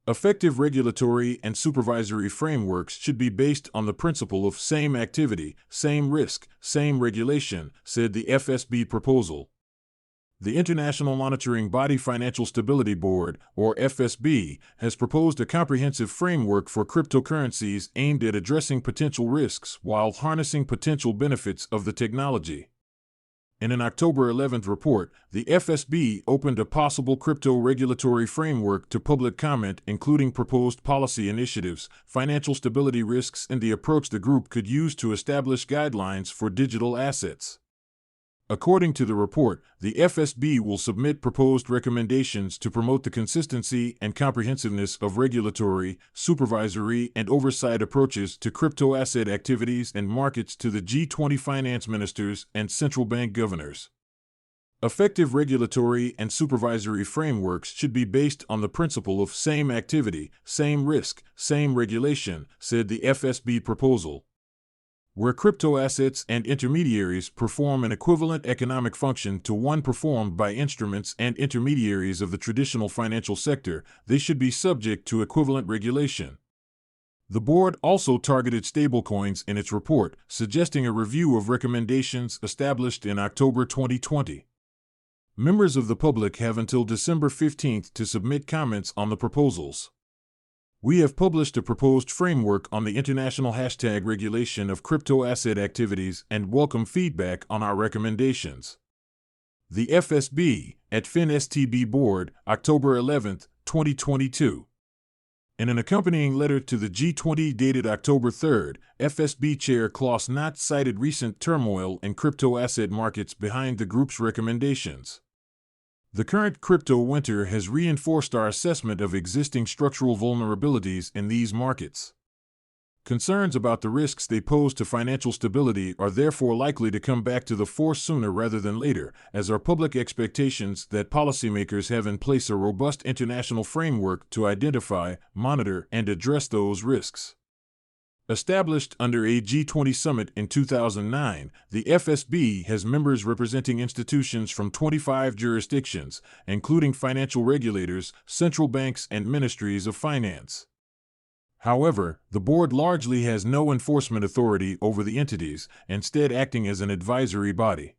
Effective regulatory and supervisory frameworks should be based on the principle of same activity, same risk, same regulation, said the FSB proposal. The International Monitoring Body Financial Stability Board, or FSB, has proposed a comprehensive framework for cryptocurrencies aimed at addressing potential risks while harnessing potential benefits of the technology. In an October 11th report, the FSB opened a possible crypto regulatory framework to public comment, including proposed policy initiatives, financial stability risks, and the approach the group could use to establish guidelines for digital assets. According to the report, the FSB will submit proposed recommendations to promote the consistency and comprehensiveness of regulatory, supervisory, and oversight approaches to crypto asset activities and markets to the G20 finance ministers and central bank governors. Effective regulatory and supervisory frameworks should be based on the principle of same activity, same risk, same regulation, said the FSB proposal. Where crypto assets and intermediaries perform an equivalent economic function to one performed by instruments and intermediaries of the traditional financial sector, they should be subject to equivalent regulation. The board also targeted stablecoins in its report, suggesting a review of recommendations established in October 2020. Members of the public have until December 15th to submit comments on the proposals. We have published a proposed framework on the international hashtag regulation of crypto asset activities and welcome feedback on our recommendations. The FSB, at FinSTB Board, October 11, 2022. In an accompanying letter to the G20 dated October 3, FSB Chair Klaus Knott cited recent turmoil in crypto asset markets behind the group's recommendations. The current crypto winter has reinforced our assessment of existing structural vulnerabilities in these markets. Concerns about the risks they pose to financial stability are therefore likely to come back to the fore sooner rather than later, as are public expectations that policymakers have in place a robust international framework to identify, monitor, and address those risks. Established under a G20 summit in 2009, the FSB has members representing institutions from 25 jurisdictions, including financial regulators, central banks, and ministries of finance. However, the board largely has no enforcement authority over the entities, instead acting as an advisory body.